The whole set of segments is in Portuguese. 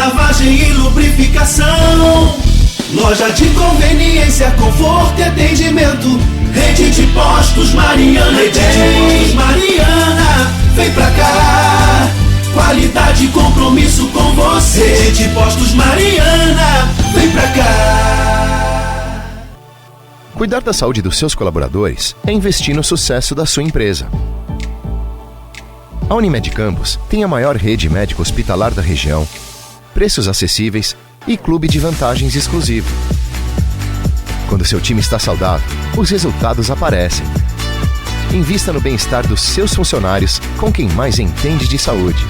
lavagem e lubrificação. Loja de conveniência, conforto e atendimento. Rede de Postos Mariana. Rede de Postos Mariana, vem pra cá. Qualidade e compromisso com você. Rede de Postos Mariana, vem pra cá. Cuidar da saúde dos seus colaboradores é investir no sucesso da sua empresa. A Unimed Campos tem a maior rede médica hospitalar da região, preços acessíveis e clube de vantagens exclusivo. Quando seu time está saudável, os resultados aparecem. Invista no bem-estar dos seus funcionários com quem mais entende de saúde.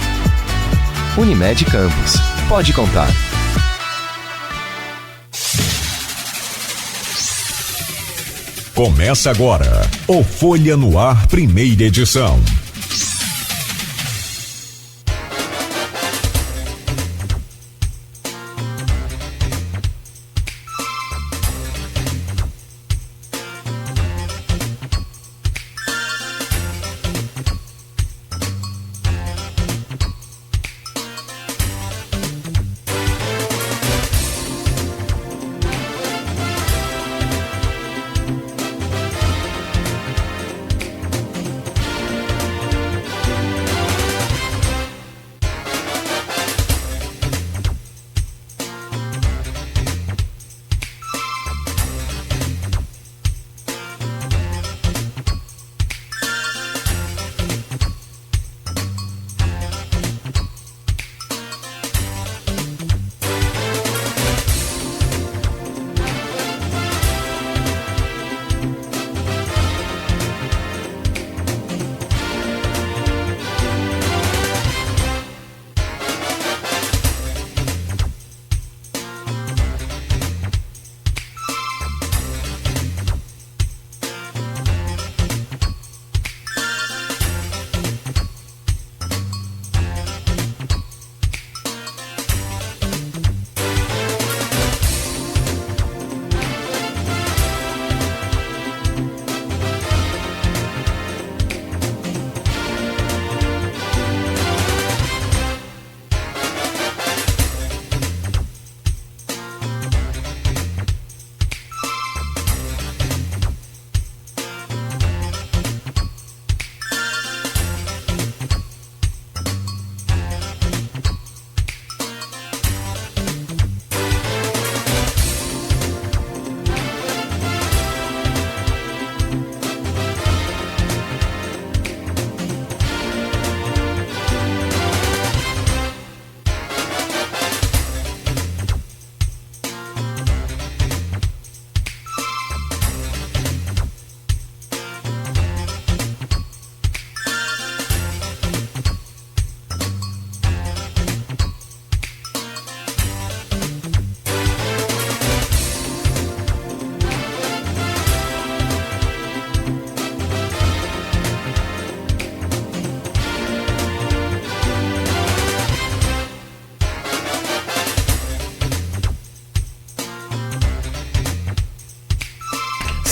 Unimed Campos. Pode contar. Começa agora o Folha no Ar, primeira edição.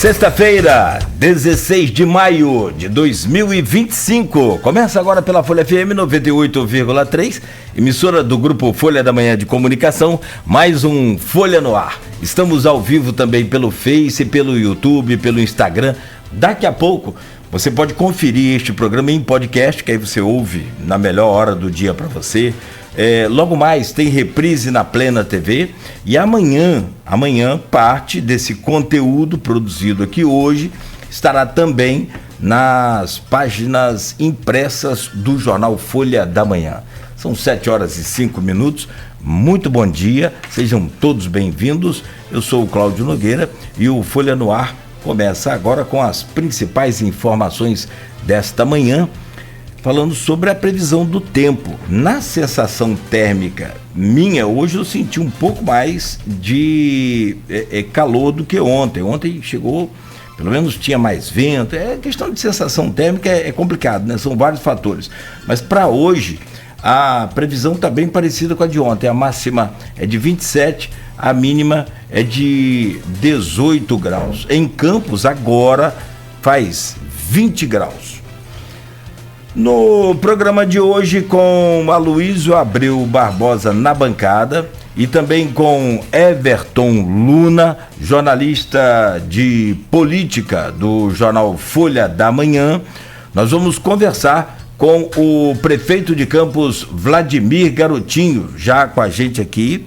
Sexta-feira, 16 de maio de 2025. Começa agora pela Folha FM 98,3, emissora do Grupo Folha da Manhã de Comunicação, mais um Folha no Ar. Estamos ao vivo também pelo Face, pelo YouTube, pelo Instagram. Daqui a pouco você pode conferir este programa em podcast, que aí você ouve na melhor hora do dia para você. Logo mais tem reprise na Plena TV e amanhã parte desse conteúdo produzido aqui hoje estará também nas páginas impressas do jornal Folha da Manhã. São 7h05. Muito bom dia, sejam todos bem-vindos. Eu sou o Cláudio Nogueira e o Folha no Ar começa agora com as principais informações desta manhã, falando sobre a previsão do tempo. Na sensação térmica minha, hoje eu senti um pouco mais de calor do que ontem. Ontem chegou, pelo menos tinha mais vento. Questão de sensação térmica é complicado, né? São vários fatores. Mas para hoje, a previsão está bem parecida com a de ontem. A máxima é de 27, a mínima é de 18 graus. Em Campos, agora, faz 20 graus. No programa de hoje, com Aloysio Abreu Barbosa na bancada e também com Everton Luna, jornalista de política do jornal Folha da Manhã, nós vamos conversar com o prefeito de Campos, Vladimir Garotinho, já com a gente aqui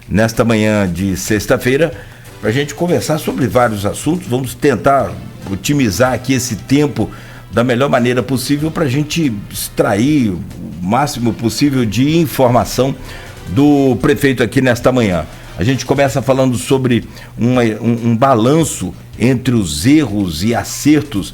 nesta manhã de sexta-feira, para a gente conversar sobre vários assuntos. Vamos tentar otimizar aqui esse tempo da melhor maneira possível para a gente extrair o máximo possível de informação do prefeito aqui nesta manhã. A gente começa falando sobre um balanço entre os erros e acertos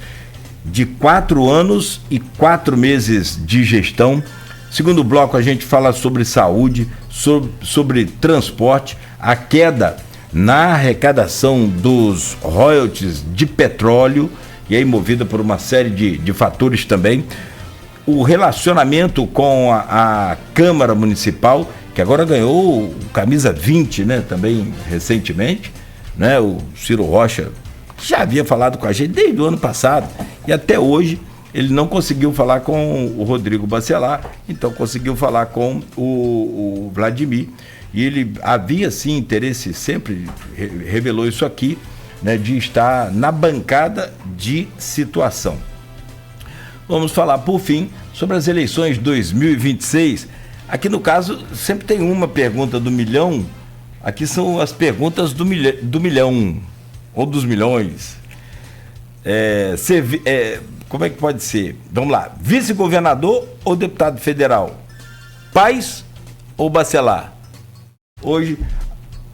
de 4 anos e 4 meses de gestão. Segundo bloco, a gente fala sobre saúde, sobre transporte, a queda na arrecadação dos royalties de petróleo, e aí movida por uma série de fatores também, o relacionamento com a Câmara Municipal, que agora ganhou o camisa 20, né, também recentemente, né, o Ciro Rocha, que já havia falado com a gente desde o ano passado, e até hoje ele não conseguiu falar com o Rodrigo Bacelar, então conseguiu falar com o Vladimir, e ele havia sim interesse, sempre revelou isso aqui, né, de estar na bancada de situação. Vamos falar, por fim, sobre as eleições 2026. Aqui no caso, sempre tem uma pergunta do milhão, aqui são as perguntas do milhão, ou dos milhões. Como é que pode ser? Vamos lá, vice-governador ou deputado federal? Paes ou Bacelar? Hoje,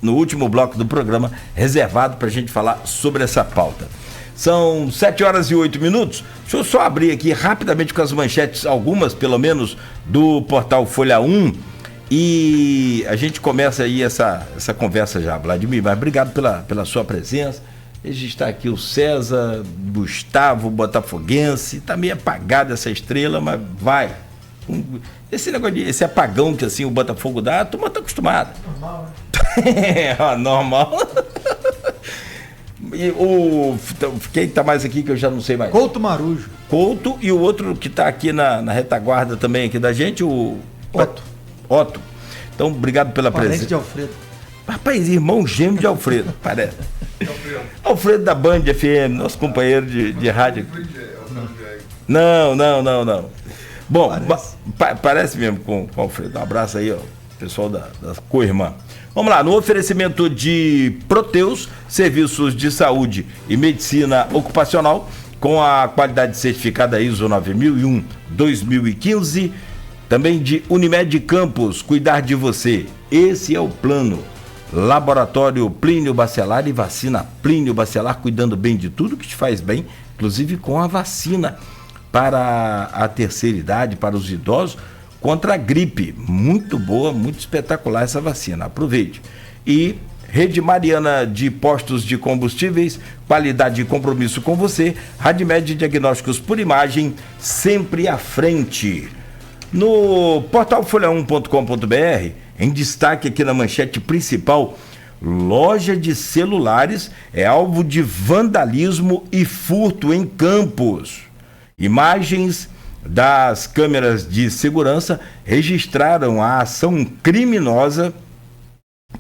no último bloco do programa, reservado para a gente falar sobre essa pauta. São 7h08. Deixa eu só abrir aqui rapidamente com as manchetes, algumas pelo menos, do portal Folha 1, e a gente começa aí essa conversa já, Vladimir, mas obrigado pela sua presença. Está aqui o César, Gustavo, botafoguense, tá meio apagada essa estrela, mas vai. Esse negócio esse apagão que assim o Botafogo dá, a turma tá acostumada. Normal, né? Normal. E quem tá mais aqui que eu já não sei mais? Couto Marujo. Couto, e o outro que tá aqui na retaguarda também aqui da gente, o Otto. Então, obrigado pela presença. De Alfredo. Rapaz, irmão gêmeo de Alfredo, parece. Alfredo da Band FM, nosso companheiro de rádio. Não. Bom, parece mesmo com o Alfredo. Um abraço aí, ó, pessoal da co-irmã. Vamos lá, no oferecimento de Proteus, serviços de saúde e medicina ocupacional, com a qualidade certificada ISO 9001-2015, também de Unimed Campos, cuidar de você. Esse é o plano. Laboratório Plínio Bacelar e vacina Plínio Bacelar, cuidando bem de tudo que te faz bem, inclusive com a vacina para a terceira idade, para os idosos, contra a gripe. Muito boa, muito espetacular essa vacina, aproveite. E Rede Mariana de Postos de Combustíveis, qualidade e compromisso com você. Radmed Diagnósticos por Imagem, sempre à frente. No portal folha1.com.br, em destaque aqui na manchete principal, loja de celulares é alvo de vandalismo e furto em Campos. Imagens das câmeras de segurança registraram a ação criminosa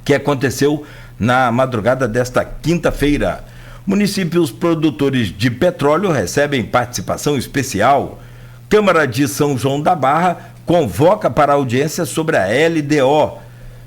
que aconteceu na madrugada desta quinta-feira. Municípios produtores de petróleo recebem participação especial. Câmara de São João da Barra convoca para audiência sobre a LDO.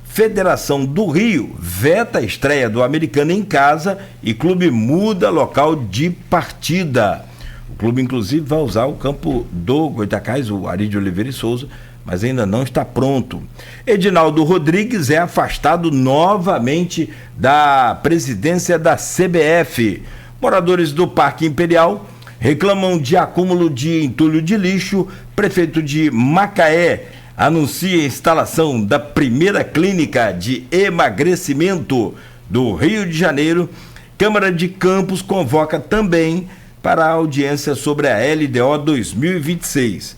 Federação do Rio veta a estreia do Americano em casa e clube muda local de partida. O clube, inclusive, vai usar o campo do Goitacás, o Ari de Oliveira e Souza, mas ainda não está pronto. Edinaldo Rodrigues é afastado novamente da presidência da CBF. Moradores do Parque Imperial reclamam de acúmulo de entulho de lixo. Prefeito de Macaé anuncia a instalação da primeira clínica de emagrecimento do Rio de Janeiro. Câmara de Campos convoca também para a audiência sobre a LDO 2026.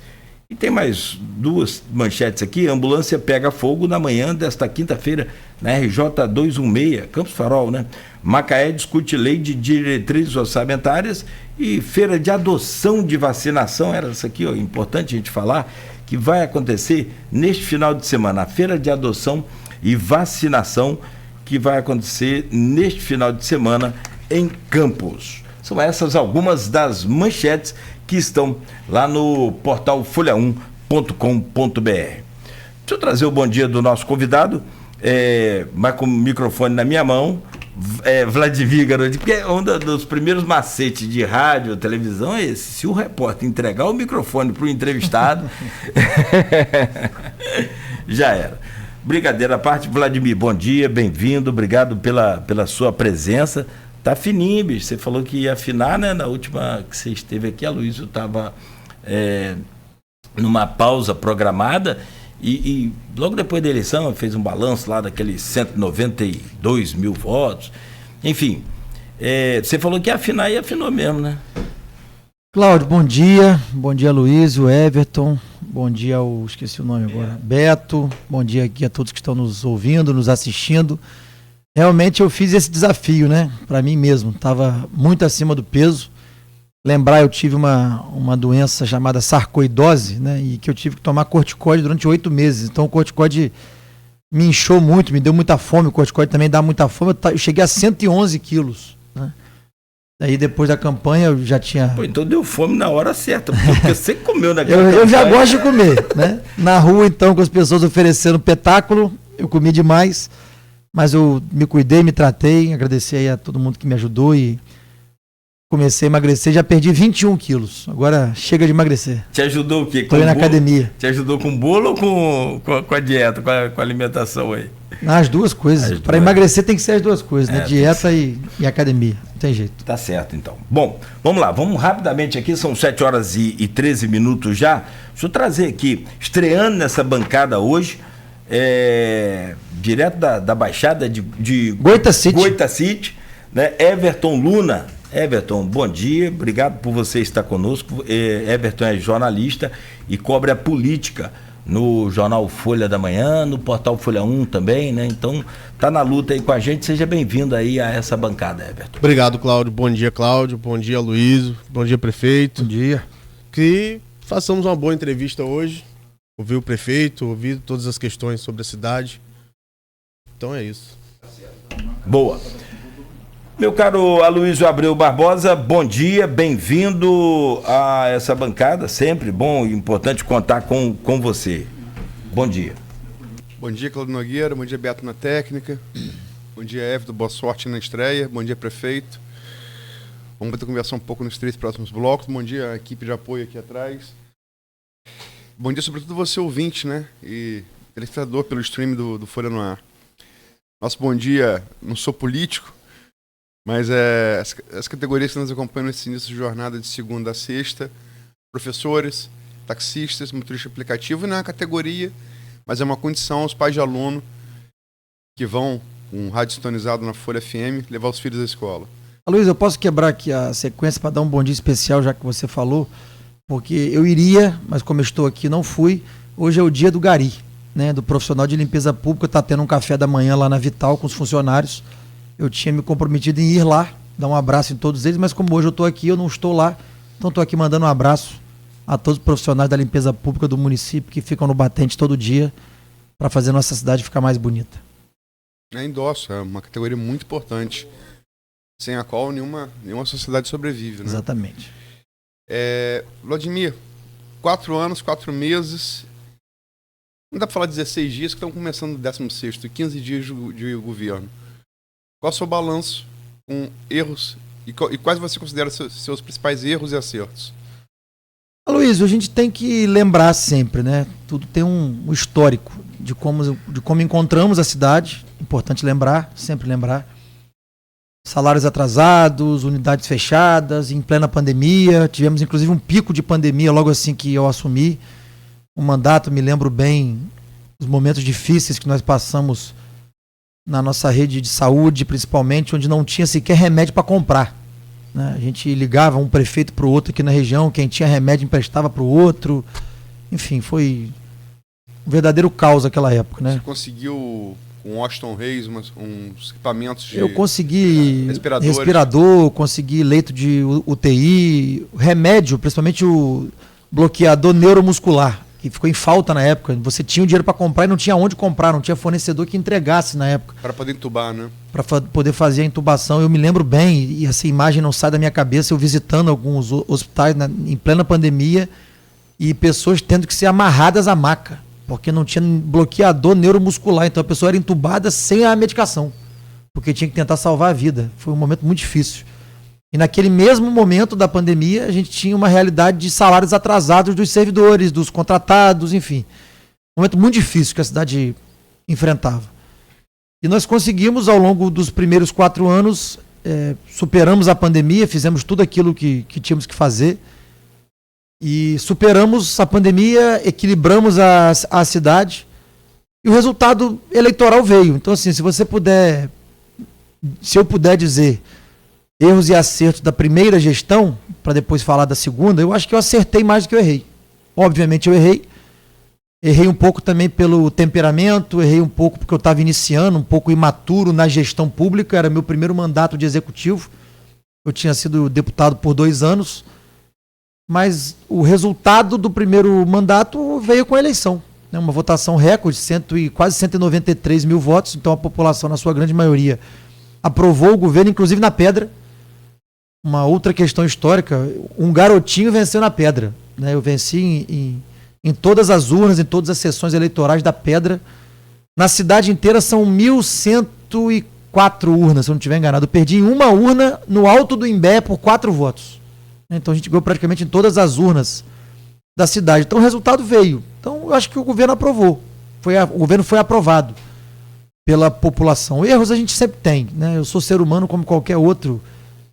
E tem mais duas manchetes aqui. A ambulância pega fogo na manhã desta quinta-feira na RJ 216, Campos Farol, né? Macaé discute lei de diretrizes orçamentárias e feira de adoção de vacinação. Era isso aqui, ó, importante a gente falar, que vai acontecer neste final de semana. A feira de adoção e vacinação que vai acontecer neste final de semana em Campos. São essas algumas das manchetes que estão lá no portal folha1.com.br. Deixa eu trazer o bom dia do nosso convidado, mas com o microfone na minha mão, Vladimir Garotti, porque um dos primeiros macetes de rádio, televisão é esse: se o repórter entregar o microfone para o entrevistado, já era. Brincadeira à parte, Vladimir, bom dia, bem-vindo, obrigado pela sua presença. Tá fininho, bicho. Você falou que ia afinar, né? Na última que você esteve aqui, a Luísa estava numa pausa programada e logo depois da eleição fez um balanço lá daqueles 192 mil votos. Enfim, você falou que ia afinar e afinou mesmo, né? Cláudio, bom dia. Bom dia, Luísio, Everton. Bom dia ao... esqueci o nome agora. Beto. Bom dia aqui a todos que estão nos ouvindo, nos assistindo. Realmente eu fiz esse desafio, né? Para mim mesmo. Estava muito acima do peso. Lembrar, eu tive uma doença chamada sarcoidose, né? E que eu tive que tomar corticóide durante 8 meses. Então o corticóide me inchou muito, me deu muita fome. O corticóide também dá muita fome. Eu cheguei a 111 quilos, né? Daí depois da campanha eu já tinha... Pô, então deu fome na hora certa, porque você comeu naquela eu já gosto de comer, né? Na rua, então, com as pessoas oferecendo espetáculo, eu comi demais. Mas eu me cuidei, me tratei, agradeci aí a todo mundo que me ajudou e comecei a emagrecer, já perdi 21 quilos. Agora chega de emagrecer. Te ajudou o quê? Estou indo na academia. Te ajudou com bolo ou com a dieta, com a alimentação aí? As duas coisas. Para emagrecer tem que ser as duas coisas, né? Dieta e academia. Não tem jeito. Tá certo, então. Bom, vamos lá, vamos rapidamente aqui, são 7 horas e 13 minutos já. Deixa eu trazer aqui, estreando nessa bancada hoje, direto da Baixada de Goitacite, né? Everton Luna. Everton, bom dia, obrigado por você estar conosco. Everton é jornalista e cobre a política no jornal Folha da Manhã, no portal Folha 1 também, né? Então, tá na luta aí com a gente, seja bem-vindo aí a essa bancada, Everton. Obrigado, Cláudio, bom dia, Luísio, bom dia, prefeito. Bom dia. Que façamos uma boa entrevista hoje, ouvir o prefeito, ouvir todas as questões sobre a cidade. Então é isso. Boa. Meu caro Aloysio Abreu Barbosa, bom dia, bem-vindo a essa bancada, sempre bom e importante contar com você. Bom dia. Bom dia, Cláudio Nogueira, bom dia, Beto na técnica, bom dia, Everton, boa sorte na estreia, bom dia, prefeito. Vamos conversar um pouco nos 3 próximos blocos, bom dia, a equipe de apoio aqui atrás. Bom dia, sobretudo você, ouvinte, né, e telespectador pelo stream do Folha no Ar. Nosso bom dia, não sou político, mas as categorias que nos acompanham nesse início de jornada de segunda a sexta, professores, taxistas, motorista aplicativo, não é uma categoria, mas é uma condição aos pais de aluno que vão com um rádio sintonizado na Folha FM levar os filhos à escola. Luiz, eu posso quebrar aqui a sequência para dar um bom dia especial, já que você falou, porque eu iria, mas como eu estou aqui não fui. Hoje é o dia do gari, né, do profissional de limpeza pública, está tendo um café da manhã lá na Vital com os funcionários. Eu tinha me comprometido em ir lá, dar um abraço em todos eles, mas como hoje eu estou aqui, eu não estou lá, então estou aqui mandando um abraço a todos os profissionais da limpeza pública do município que ficam no batente todo dia para fazer nossa cidade ficar mais bonita. Endosso, é uma categoria muito importante, sem a qual nenhuma sociedade sobrevive, né? Exatamente. Vladimir, 4 anos, 4 meses, não dá para falar 16 dias, que estão começando o 16º, 15 dias de governo. Qual é o seu balanço com erros e quais você considera seus principais erros e acertos? Luiz, a gente tem que lembrar sempre, né? Tudo tem um histórico de como encontramos a cidade, importante lembrar, sempre lembrar. Salários atrasados, unidades fechadas, em plena pandemia, tivemos inclusive um pico de pandemia logo assim que eu assumi o mandato, me lembro bem os momentos difíceis que nós passamos na nossa rede de saúde, principalmente, onde não tinha sequer remédio para comprar, né? A gente ligava um prefeito para o outro aqui na região, quem tinha remédio emprestava para o outro, enfim, foi um verdadeiro caos aquela época, né? Você conseguiu com Washington Reis uns equipamentos de... Eu consegui respiradores. respirador, consegui leito de UTI, remédio, principalmente o bloqueador neuromuscular, que ficou em falta na época. Você tinha o dinheiro para comprar e não tinha onde comprar, não tinha fornecedor que entregasse na época. Para poder entubar, né? Para poder fazer a intubação. Eu me lembro bem, e essa imagem não sai da minha cabeça, eu visitando alguns hospitais em plena pandemia e pessoas tendo que ser amarradas à maca, porque não tinha bloqueador neuromuscular. Então a pessoa era entubada sem a medicação, porque tinha que tentar salvar a vida. Foi um momento muito difícil. E naquele mesmo momento da pandemia, a gente tinha uma realidade de salários atrasados dos servidores, dos contratados, enfim. Um momento muito difícil que a cidade enfrentava. E nós conseguimos, ao longo dos primeiros 4 anos, superamos a pandemia, fizemos tudo aquilo que tínhamos que fazer. E superamos a pandemia, equilibramos a cidade. E o resultado eleitoral veio. Então, assim, se eu puder dizer erros e acertos da primeira gestão, para depois falar da segunda, eu acho que eu acertei mais do que eu errei. Obviamente eu errei. Errei um pouco também pelo temperamento, errei um pouco porque eu estava iniciando, um pouco imaturo na gestão pública, era meu primeiro mandato de executivo. Eu tinha sido deputado por 2 anos, mas o resultado do primeiro mandato veio com a eleição. Né? Uma votação recorde, quase 193 mil votos, então a população, na sua grande maioria, aprovou o governo, inclusive na Pedra. Uma outra questão histórica, um garotinho venceu na Pedra. Né? Eu venci em todas as urnas, em todas as sessões eleitorais da Pedra. Na cidade inteira são 1.104 urnas, se eu não estiver enganado. Eu perdi em uma urna no Alto do Imbé por 4 votos. Então a gente ganhou praticamente em todas as urnas da cidade. Então o resultado veio. Então eu acho que o governo aprovou. O governo foi aprovado pela população. Erros a gente sempre tem. Né? Eu sou ser humano como qualquer outro.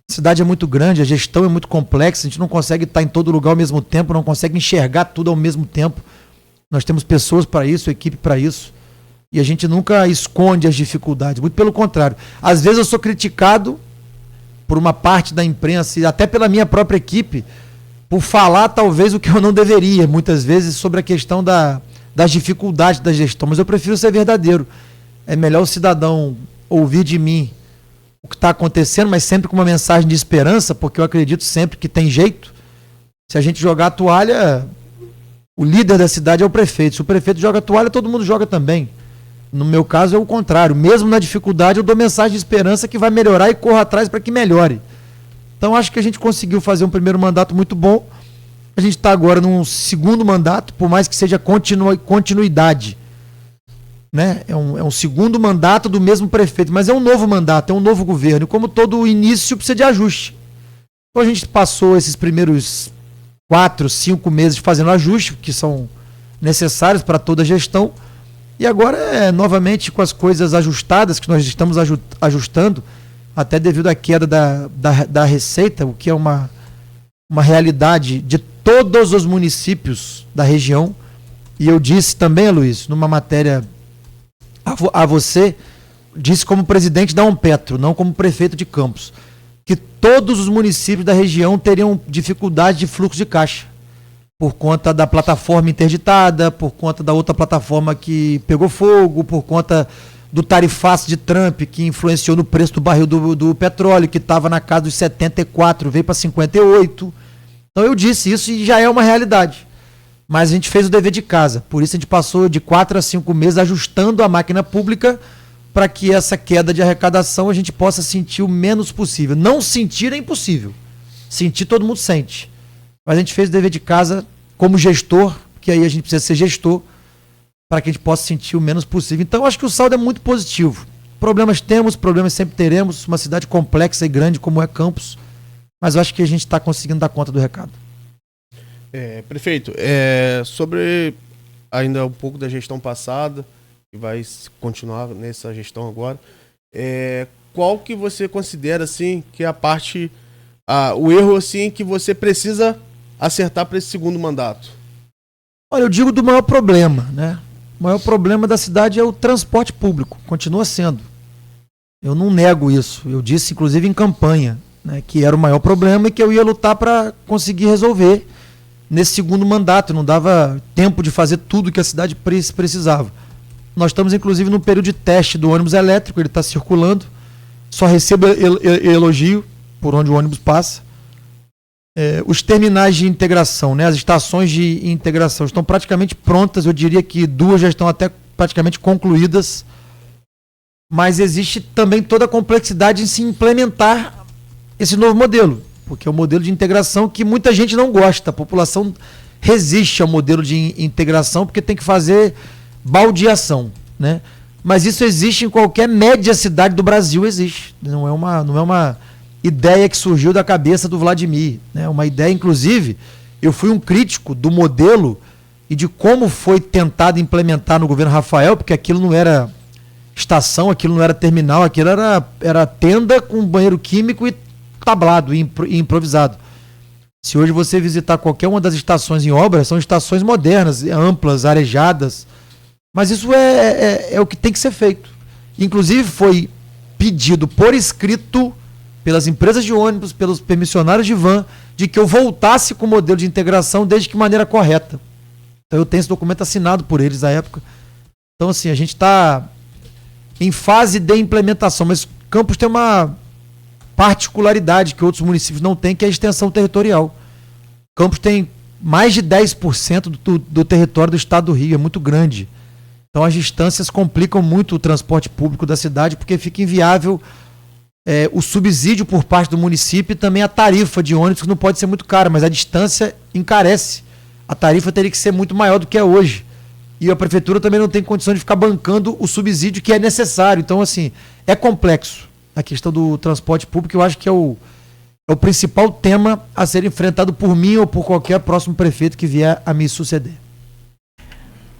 A cidade é muito grande, a gestão é muito complexa, a gente não consegue estar em todo lugar ao mesmo tempo, não consegue enxergar tudo ao mesmo tempo. Nós temos pessoas para isso, equipe para isso, e a gente nunca esconde as dificuldades, muito pelo contrário. Às vezes eu sou criticado por uma parte da imprensa e até pela minha própria equipe por falar talvez o que eu não deveria, muitas vezes sobre a questão das dificuldades da gestão, mas eu prefiro ser verdadeiro. É melhor o cidadão ouvir de mim o que está acontecendo, mas sempre com uma mensagem de esperança, porque eu acredito sempre que tem jeito. Se a gente jogar a toalha, o líder da cidade é o prefeito. Se o prefeito joga a toalha, todo mundo joga também. No meu caso é o contrário. Mesmo na dificuldade, eu dou mensagem de esperança que vai melhorar e corro atrás para que melhore. Então acho que a gente conseguiu fazer um primeiro mandato muito bom. A gente está agora num segundo mandato, por mais que seja continuidade. Né? É um segundo mandato do mesmo prefeito, mas é um novo mandato, é um novo governo, e como todo início precisa de ajuste. Então a gente passou esses primeiros 4, 5 meses fazendo ajustes que são necessários para toda a gestão, e agora novamente com as coisas ajustadas que nós estamos ajustando, até devido à queda da receita, o que é uma realidade de todos os municípios da região. E eu disse também, Luiz, numa matéria a você, disse como presidente da Umpetro, não como prefeito de Campos, que todos os municípios da região teriam dificuldade de fluxo de caixa, por conta da plataforma interditada, por conta da outra plataforma que pegou fogo, por conta do tarifaço de Trump, que influenciou no preço do barril do petróleo, que estava na casa dos 74, veio para 58. Então eu disse isso e já é uma realidade. Mas a gente fez o dever de casa, por isso a gente passou de 4 a 5 meses ajustando a máquina pública para que essa queda de arrecadação a gente possa sentir o menos possível. Não sentir é impossível, sentir todo mundo sente. Mas a gente fez o dever de casa como gestor, que aí a gente precisa ser gestor, para que a gente possa sentir o menos possível. Então eu acho que o saldo é muito positivo. Problemas temos, problemas sempre teremos, uma cidade complexa e grande como é Campos, mas eu acho que a gente está conseguindo dar conta do recado. Prefeito, sobre ainda um pouco da gestão passada, que vai continuar nessa gestão agora, qual que você considera assim, que é o erro assim, que você precisa acertar para esse segundo mandato? Olha, eu digo do maior problema, né? O maior problema da cidade é o transporte público, continua sendo. Eu não nego isso, eu disse inclusive em campanha, né, que era o maior problema e que eu ia lutar para conseguir resolver. nesse segundo mandato, não dava tempo de fazer tudo que a cidade precisava. Nós estamos, inclusive, no período de teste do ônibus elétrico, ele está circulando, só recebo elogio por onde o ônibus passa. Os terminais de integração, né, as estações de integração estão praticamente prontas, eu diria que 2 já estão até praticamente concluídas, mas existe também toda a complexidade em se implementar esse novo modelo, porque é um modelo de integração que muita gente não gosta, a população resiste ao modelo de integração porque tem que fazer baldeação, né? Mas isso existe em qualquer média cidade do Brasil, existe, não é uma ideia que surgiu da cabeça do Vladimir, né? Uma ideia, inclusive, eu fui um crítico do modelo e de como foi tentado implementar no governo Rafael, porque aquilo não era estação, aquilo não era terminal, aquilo era tenda com banheiro químico e tablado e improvisado. Se hoje você visitar qualquer uma das estações em obra, são estações modernas, amplas, arejadas, mas isso é o que tem que ser feito. Inclusive foi pedido por escrito pelas empresas de ônibus, pelos permissionários de van, de que eu voltasse com o modelo de integração desde que maneira correta. Então eu tenho esse documento assinado por eles à época. Então assim, a gente está em fase de implementação, mas Campos tem uma particularidade que outros municípios não têm, que é a extensão territorial. Campos tem mais de 10% do território do estado do Rio, é muito grande. Então as distâncias complicam muito o transporte público da cidade, porque fica inviável o subsídio por parte do município e também a tarifa de ônibus, que não pode ser muito cara, mas a distância encarece. A tarifa teria que ser muito maior do que é hoje. E a prefeitura também não tem condição de ficar bancando o subsídio que é necessário. Então, assim, é complexo a questão do transporte público. Eu acho que é o principal tema a ser enfrentado por mim ou por qualquer próximo prefeito que vier a me suceder.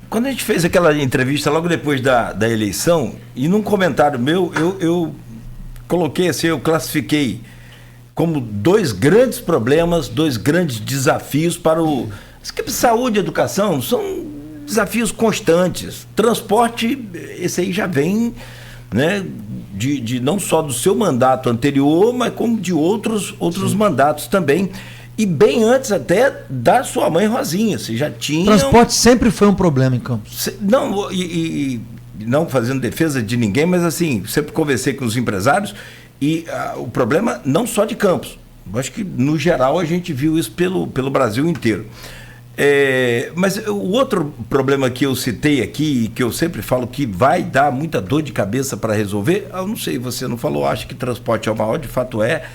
Quando a gente fez aquela entrevista logo depois da eleição, e num comentário meu, eu coloquei assim, eu classifiquei como 2 grandes problemas, 2 grandes desafios para saúde e educação, são desafios constantes. Transporte, esse aí já vem, né, de não só do seu mandato anterior, mas como de outros mandatos também. E bem antes até da sua mãe Rosinha. Você já tinha. Transporte sempre foi um problema em Campos. Não, e não fazendo defesa de ninguém, mas assim, sempre conversei com os empresários e o problema não só de Campos. Eu acho que no geral a gente viu isso pelo Brasil inteiro. Mas o outro problema que eu citei aqui, que eu sempre falo que vai dar muita dor de cabeça para resolver, eu não sei, você não falou, acho que transporte é o maior, de fato é,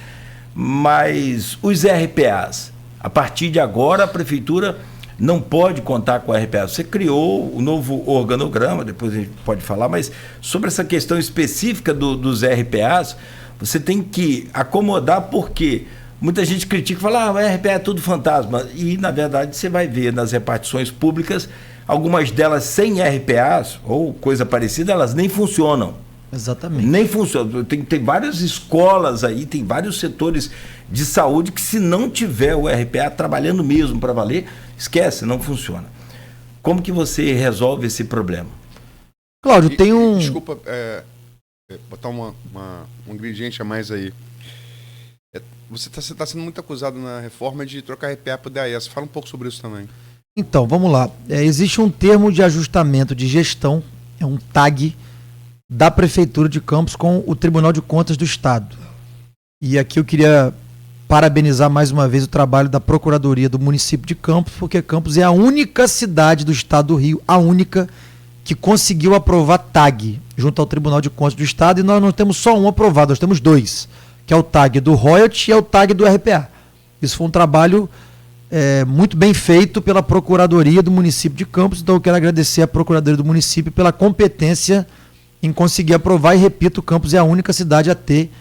mas os RPAs, a partir de agora a prefeitura não pode contar com o RPA. Você criou o novo organograma, depois a gente pode falar, mas sobre essa questão específica dos RPAs, você tem que acomodar, porque muita gente critica e fala, o RPA é tudo fantasma. E, na verdade, você vai ver nas repartições públicas, algumas delas sem RPAs, ou coisa parecida, elas nem funcionam. Exatamente. Nem funciona. Tem várias escolas aí, tem vários setores de saúde que, se não tiver o RPA trabalhando mesmo para valer, esquece, não funciona. Como que você resolve esse problema? Cláudio, tem um... Desculpa, botar um ingrediente a mais aí. Você está sendo muito acusado na reforma de trocar RPA para o DAS. Fala um pouco sobre isso também. Então, vamos lá. Existe um termo de ajustamento de gestão, é um TAG, da Prefeitura de Campos com o Tribunal de Contas do Estado. E aqui eu queria parabenizar mais uma vez o trabalho da Procuradoria do município de Campos, porque Campos é a única cidade do Estado do Rio, a única que conseguiu aprovar TAG junto ao Tribunal de Contas do Estado, e nós não temos só um aprovado, nós temos 2, que é o TAG do royalty e é o TAG do RPA. Isso foi um trabalho muito bem feito pela Procuradoria do município de Campos, então eu quero agradecer à Procuradoria do município pela competência em conseguir aprovar, e repito, Campos é a única cidade a ter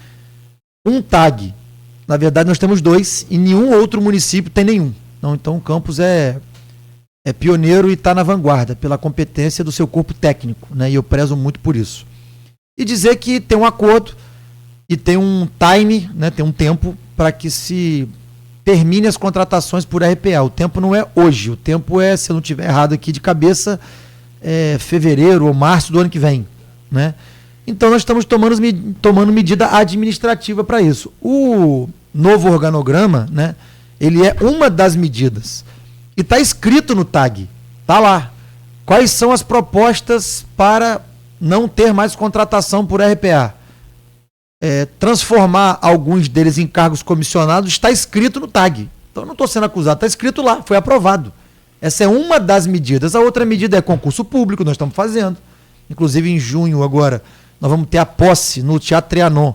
um TAG. Na verdade, nós temos 2 e nenhum outro município tem nenhum. Então, Campos é pioneiro e está na vanguarda pela competência do seu corpo técnico, né? E eu prezo muito por isso. E dizer que tem um acordo e tem um time, né? Tem um tempo para que se termine as contratações por RPA. O tempo não é hoje, o tempo é, se eu não estiver errado aqui de cabeça, fevereiro ou março do ano que vem, né? Então nós estamos tomando medida administrativa para isso. O novo organograma, né, ele é uma das medidas. E está escrito no TAG, está lá. Quais são as propostas para não ter mais contratação por RPA? Transformar alguns deles em cargos comissionados, está escrito no TAG. Então não estou sendo acusado, está escrito lá, foi aprovado. Essa é uma das medidas. A outra medida é concurso público, nós estamos fazendo. Inclusive em junho agora, nós vamos ter a posse no Teatro Trianon,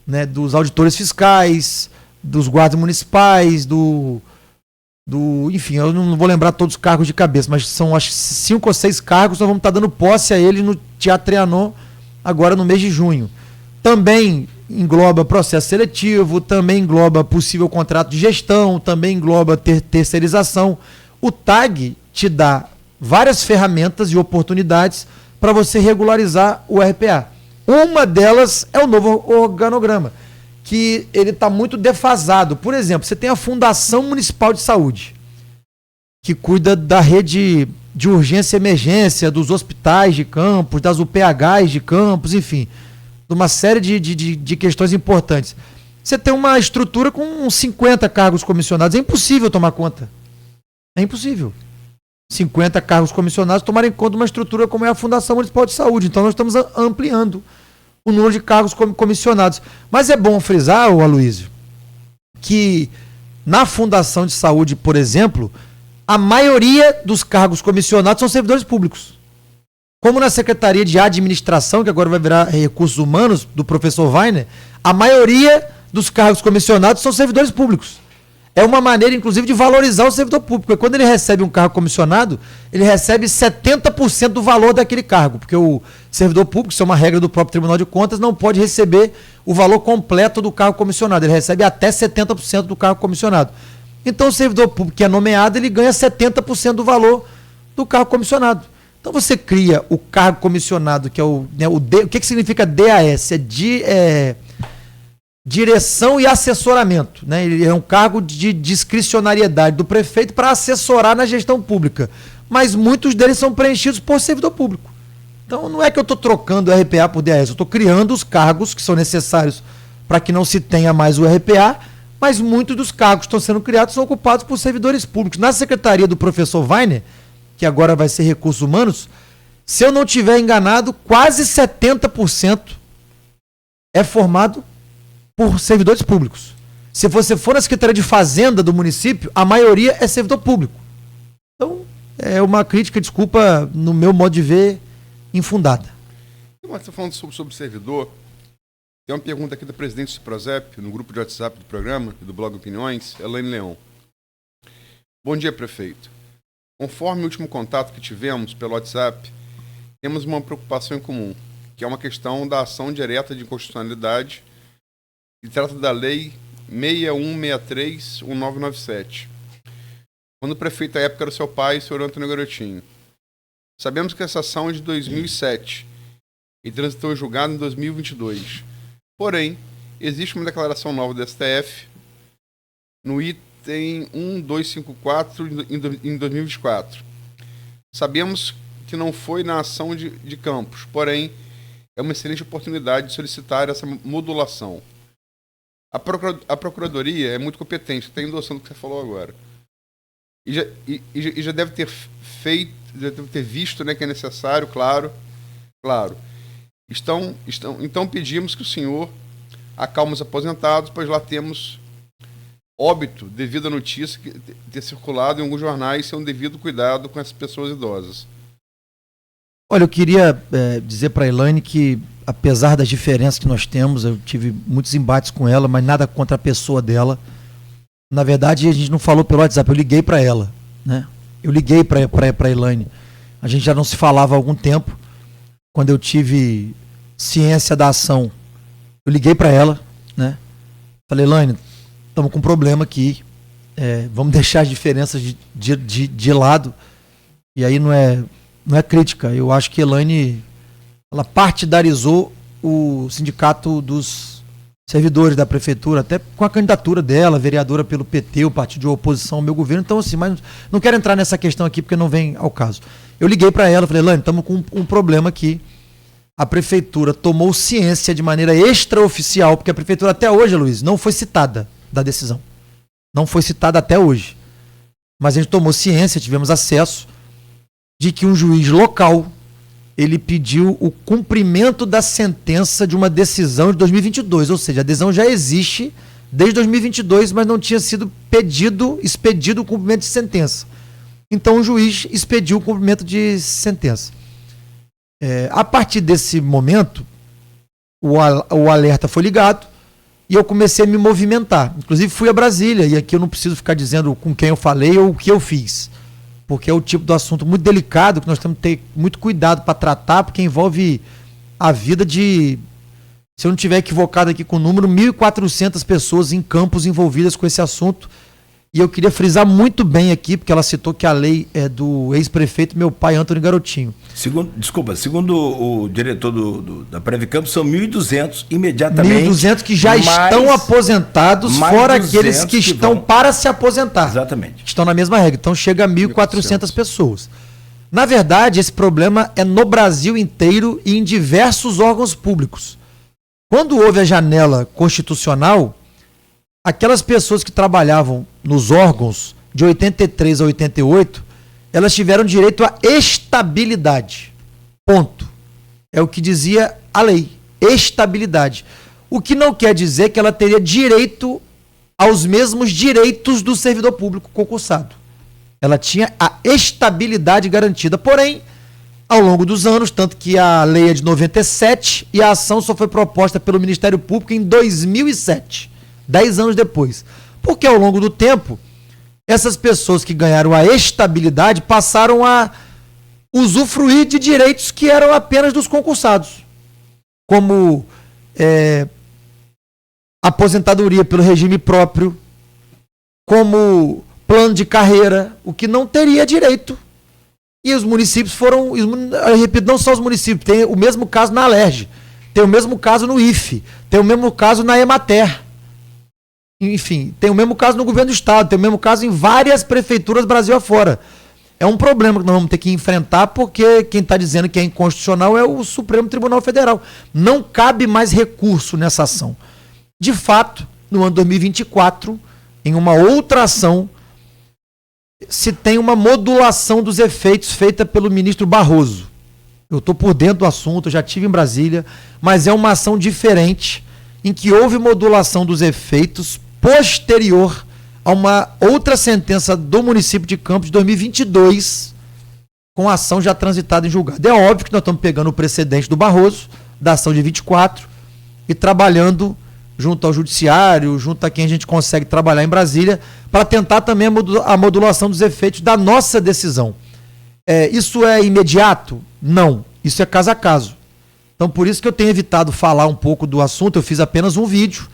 né, dos auditores fiscais, dos guardas municipais, enfim, eu não vou lembrar todos os cargos de cabeça, mas são acho 5 ou 6 cargos, nós vamos estar dando posse a eles no Teatro Trianon agora no mês de junho. Também engloba processo seletivo, também engloba possível contrato de gestão, também engloba terceirização. O TAG te dá várias ferramentas e oportunidades para você regularizar o RPA. Uma delas é o novo organograma, que ele está muito defasado. Por exemplo, você tem a Fundação Municipal de Saúde, que cuida da rede de urgência e emergência, dos hospitais de Campos, das UPHs de Campos, enfim, de uma série de questões importantes. Você tem uma estrutura com uns 50 cargos comissionados, é impossível tomar conta. É impossível. 50 cargos comissionados tomarem conta de uma estrutura como é a Fundação Municipal de Saúde. Então nós estamos ampliando o número de cargos comissionados. Mas é bom frisar, Aloysio, que na Fundação de Saúde, por exemplo, a maioria dos cargos comissionados são servidores públicos. Como na Secretaria de Administração, que agora vai virar Recursos Humanos, do professor Weiner, a maioria dos cargos comissionados são servidores públicos. É uma maneira, inclusive, de valorizar o servidor público. Porque quando ele recebe um cargo comissionado, ele recebe 70% do valor daquele cargo. Porque o servidor público, isso é uma regra do próprio Tribunal de Contas, não pode receber o valor completo do cargo comissionado. Ele recebe até 70% do cargo comissionado. Então, o servidor público que é nomeado, ele ganha 70% do valor do cargo comissionado. Então, você cria o cargo comissionado, que é o que significa DAS? Direção e assessoramento, né? Ele é um cargo de discricionariedade do prefeito para assessorar na gestão pública, mas muitos deles são preenchidos por servidor público. Então não é que eu estou trocando o RPA por DAS, eu estou criando os cargos que são necessários para que não se tenha mais o RPA, mas muitos dos cargos que estão sendo criados são ocupados por servidores públicos. Na secretaria do professor Weiner, que agora vai ser Recursos Humanos, se eu não estiver enganado, quase 70% é formado por servidores públicos. Se você for na Secretaria de Fazenda do município, a maioria é servidor público. Então, é uma crítica, desculpa, no meu modo de ver, infundada. Você está falando sobre servidor. Tem uma pergunta aqui da presidente do Prozep, no grupo de WhatsApp do programa e do blog Opiniões, Elaine Leão. Bom dia, prefeito. Conforme o último contato que tivemos pelo WhatsApp, temos uma preocupação em comum, que é uma questão da ação direta de inconstitucionalidade que trata da Lei 6163/1997, quando o prefeito à época era o seu pai, o senhor Antônio Garotinho. Sabemos que essa ação é de 2007 e transitou em julgado em 2022. Porém, existe uma declaração nova do STF no item 1254 em 2024. Sabemos que não foi na ação de Campos, porém, é uma excelente oportunidade de solicitar essa modulação. A Procuradoria é muito competente, está endossando o que você falou agora. E já deve ter feito, já deve ter visto, né, que é necessário, claro. Então pedimos que o senhor acalme os aposentados, pois lá temos óbito devido à notícia que ter circulado em alguns jornais sem um devido cuidado com essas pessoas idosas. Olha, eu queria dizer para a Elaine que, apesar das diferenças que nós temos, eu tive muitos embates com ela, mas nada contra a pessoa dela. Na verdade, a gente não falou pelo WhatsApp, eu liguei para ela, né? Eu liguei para a Elaine. A gente já não se falava há algum tempo. Quando eu tive ciência da ação, eu liguei para ela, né? Falei, Elaine, estamos com um problema aqui, vamos deixar as diferenças de lado. E aí não é crítica, eu acho que a Elaine, ela partidarizou o sindicato dos servidores da prefeitura, até com a candidatura dela, vereadora pelo PT, o partido de oposição ao meu governo. Então, assim, mas não quero entrar nessa questão aqui porque não vem ao caso. Eu liguei para ela, falei, Elaine, estamos com um problema aqui. A prefeitura tomou ciência de maneira extraoficial, porque a prefeitura até hoje, Luiz, não foi citada da decisão. Não foi citada até hoje. mas a gente tomou ciência, tivemos acesso, de que um juiz local, ele pediu o cumprimento da sentença de uma decisão de 2022, ou seja, a decisão já existe desde 2022, mas não tinha sido expedido o cumprimento de sentença. Então o juiz expediu o cumprimento de sentença. A partir desse momento, o alerta foi ligado e eu comecei a me movimentar. Inclusive fui a Brasília, e aqui eu não preciso ficar dizendo com quem eu falei ou o que eu fiz, porque é o tipo do assunto muito delicado que nós temos que ter muito cuidado para tratar, porque envolve a vida de, se eu não estiver equivocado aqui com o número, 1.400 pessoas em campos envolvidas com esse assunto. E eu queria frisar muito bem aqui, porque ela citou que a lei é do ex-prefeito, meu pai, Antônio Garotinho. Segundo o diretor da Previcampo, são 1.200 imediatamente. 1.200 que já estão aposentados, fora aqueles que estão para se aposentar. Exatamente. Que estão na mesma regra. Então chega a 1.400 pessoas. Na verdade, esse problema é no Brasil inteiro e em diversos órgãos públicos. Quando houve a janela constitucional, aquelas pessoas que trabalhavam nos órgãos de 83 a 88, elas tiveram direito à estabilidade. Ponto. É o que dizia a lei. Estabilidade. O que não quer dizer que ela teria direito aos mesmos direitos do servidor público concursado. Ela tinha a estabilidade garantida. Porém, ao longo dos anos, tanto que a lei é de 97 e a ação só foi proposta pelo Ministério Público em 2007. 10 anos depois. Porque ao longo do tempo, essas pessoas que ganharam a estabilidade passaram a usufruir de direitos que eram apenas dos concursados. Como aposentadoria pelo regime próprio, como plano de carreira, o que não teria direito. E os municípios foram, eu repito, não só os municípios, tem o mesmo caso na Alerj, tem o mesmo caso no IFE, tem o mesmo caso na Emater. Enfim, tem o mesmo caso no governo do estado, tem o mesmo caso em várias prefeituras Brasil afora. É um problema que nós vamos ter que enfrentar, porque quem está dizendo que é inconstitucional é o Supremo Tribunal Federal. Não cabe mais recurso nessa ação. De fato, no ano 2024, em uma outra ação, se tem uma modulação dos efeitos feita pelo ministro Barroso. Eu estou por dentro do assunto, eu já estive em Brasília, mas é uma ação diferente, em que houve modulação dos efeitos posterior a uma outra sentença do município de Campos de 2022, com a ação já transitada em julgado. É óbvio que nós estamos pegando o precedente do Barroso, da ação de 24, e trabalhando junto ao judiciário, junto a quem a gente consegue trabalhar em Brasília, para tentar também a modulação dos efeitos da nossa decisão. Isso é imediato? Não. Isso é caso a caso. Então, por isso que eu tenho evitado falar um pouco do assunto. Eu fiz apenas um vídeo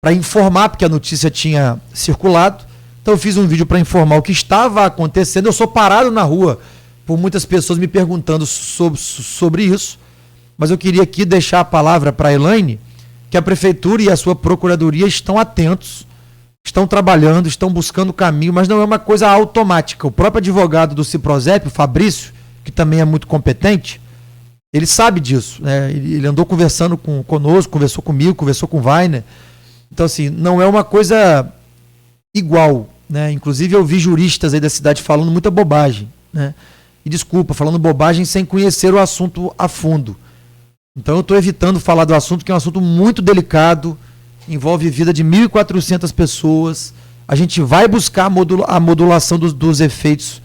para informar, porque a notícia tinha circulado. Então, eu fiz um vídeo para informar o que estava acontecendo. Eu sou parado na rua por muitas pessoas me perguntando sobre isso. Mas eu queria aqui deixar a palavra para a Elaine, que a Prefeitura e a sua Procuradoria estão atentos, estão trabalhando, estão buscando caminho, mas não é uma coisa automática. O próprio advogado do Ciprozep, o Fabrício, que também é muito competente, ele sabe disso, né? Ele andou conversando conosco, conversou comigo, conversou com o Weiner. Então, assim, não é uma coisa igual, né? Inclusive, eu vi juristas aí da cidade falando muita bobagem, né? E desculpa, falando bobagem sem conhecer o assunto a fundo. Então, eu estou evitando falar do assunto, que é um assunto muito delicado, envolve a vida de 1.400 pessoas. A gente vai buscar a modulação dos efeitos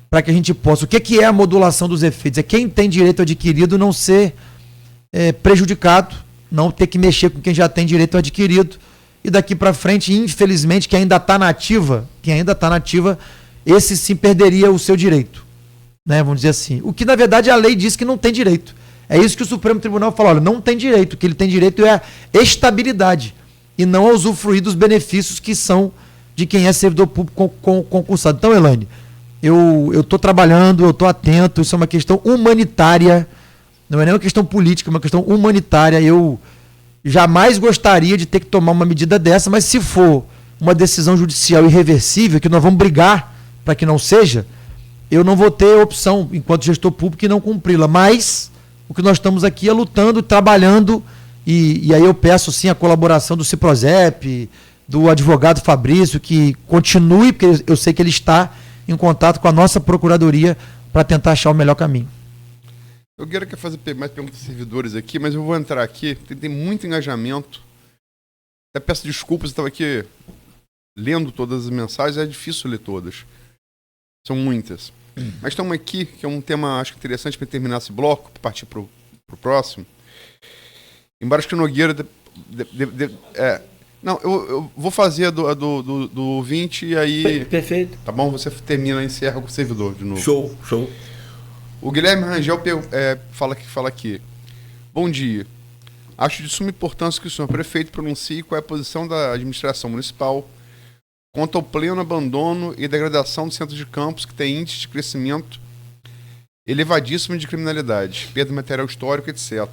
para que a gente possa... O que é a modulação dos efeitos? É quem tem direito adquirido não ser prejudicado, não ter que mexer com quem já tem direito adquirido. E daqui para frente, infelizmente, quem ainda está na ativa, esse sim perderia o seu direito, né? Vamos dizer assim. O que, na verdade, a lei diz que não tem direito. É isso que o Supremo Tribunal fala, olha, não tem direito. O que ele tem direito é a estabilidade e não a usufruir dos benefícios que são de quem é servidor público concursado. Então, Elaine, eu estou trabalhando, eu estou atento, isso é uma questão humanitária, não é nem uma questão política, é uma questão humanitária. Eu jamais gostaria de ter que tomar uma medida dessa, mas se for uma decisão judicial irreversível, que nós vamos brigar para que não seja, eu não vou ter opção, enquanto gestor público, de não cumpri-la. Mas o que nós estamos aqui é lutando, trabalhando, e aí eu peço sim a colaboração do Ciprozep, do advogado Fabrício, que continue, porque eu sei que ele está em contato com a nossa procuradoria para tentar achar o melhor caminho. Eu quero fazer mais perguntas dos servidores aqui, mas eu vou entrar aqui, tem muito engajamento. Até peço desculpas, eu estava aqui lendo todas as mensagens, é difícil ler todas. São muitas. Mas tem uma aqui, que é um tema, acho que interessante para terminar esse bloco, para partir para o próximo. Embora acho que o Nogueira... Não, eu vou fazer do ouvinte e aí... Perfeito. Tá bom? Você termina e encerra com o servidor de novo. Show. O Guilherme Rangel fala aqui. Bom dia. Acho de suma importância que o senhor prefeito pronuncie qual é a posição da administração municipal quanto ao pleno abandono e degradação do centro de campos, que tem índice de crescimento elevadíssimo de criminalidade, perda de material histórico, etc.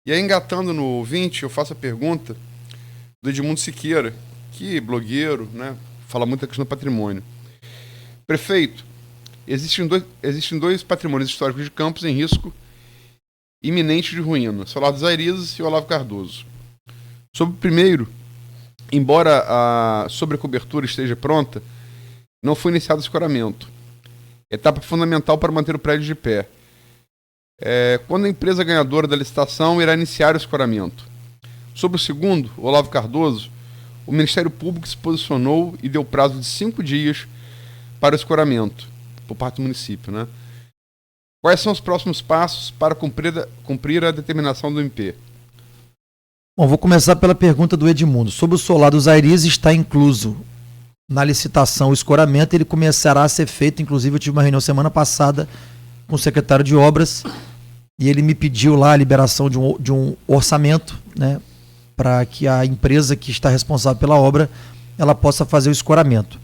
E aí, engatando no ouvinte, eu faço a pergunta do Edmundo Siqueira, que blogueiro, né, fala muito da questão do patrimônio. Prefeito, existem dois patrimônios históricos de Campos em risco iminente de ruína, Solar dos Airizes e Olavo Cardoso. Sobre o primeiro, embora a sobrecobertura esteja pronta, não foi iniciado o escoramento. Etapa fundamental para manter o prédio de pé. Quando a empresa ganhadora da licitação irá iniciar o escoramento. Sobre o segundo, Olavo Cardoso, o Ministério Público se posicionou e deu prazo de 5 dias para o escoramento, por parte do município, né? Quais são os próximos passos para cumprir a determinação do MP? Bom, vou começar pela pergunta do Edmundo. Sobre o Solar dos Airizes, está incluso na licitação o escoramento, ele começará a ser feito, inclusive eu tive uma reunião semana passada com o secretário de obras e ele me pediu lá a liberação de um orçamento, né, para que a empresa que está responsável pela obra, ela possa fazer o escoramento.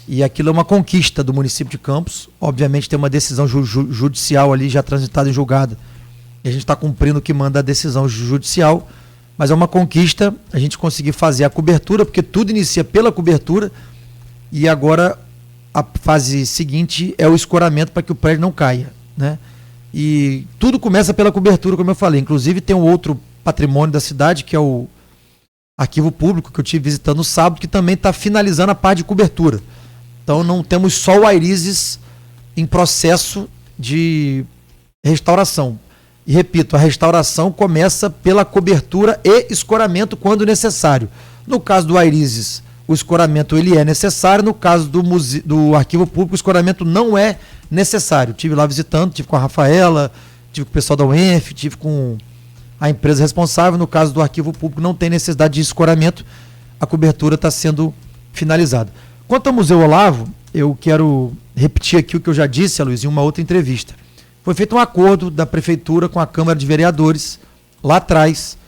E aquilo é uma conquista do município de Campos. Obviamente tem uma decisão judicial ali já transitada em julgado. E a gente está cumprindo o que manda a decisão judicial. Mas é uma conquista a gente conseguir fazer a cobertura, porque tudo inicia pela cobertura. E agora a fase seguinte é o escoramento para que o prédio não caia, né? E tudo começa pela cobertura, como eu falei. Inclusive tem um outro patrimônio da cidade, que é o Arquivo Público, que eu estive visitando no sábado, que também está finalizando a parte de cobertura. Então não temos só o Airizes em processo de restauração. E repito, a restauração começa pela cobertura e escoramento quando necessário. No caso do Airizes, o escoramento ele é necessário. No caso do Arquivo Público, o escoramento não é necessário. Estive lá visitando, estive com a Rafaela, estive com o pessoal da UENF, estive com a empresa responsável. No caso do Arquivo Público não tem necessidade de escoramento, a cobertura está sendo finalizada. Quanto ao Museu Olavo, eu quero repetir aqui o que eu já disse, Luiz, em uma outra entrevista. Foi feito um acordo da Prefeitura com a Câmara de Vereadores, lá atrás,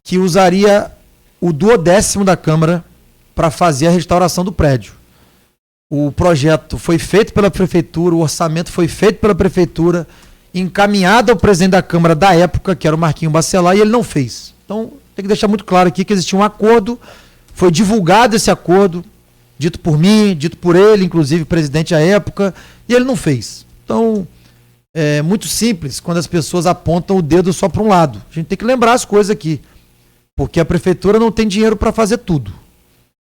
que usaria o 1/10 da Câmara para fazer a restauração do prédio. O projeto foi feito pela Prefeitura, o orçamento foi feito pela Prefeitura, encaminhado ao presidente da Câmara da época, que era o Marquinho Bacelar, e ele não fez. Então, tem que deixar muito claro aqui que existia um acordo, foi divulgado esse acordo, dito por mim, dito por ele, inclusive presidente à época, e ele não fez. Então, é muito simples quando as pessoas apontam o dedo só para um lado. A gente tem que lembrar as coisas aqui, porque a prefeitura não tem dinheiro para fazer tudo.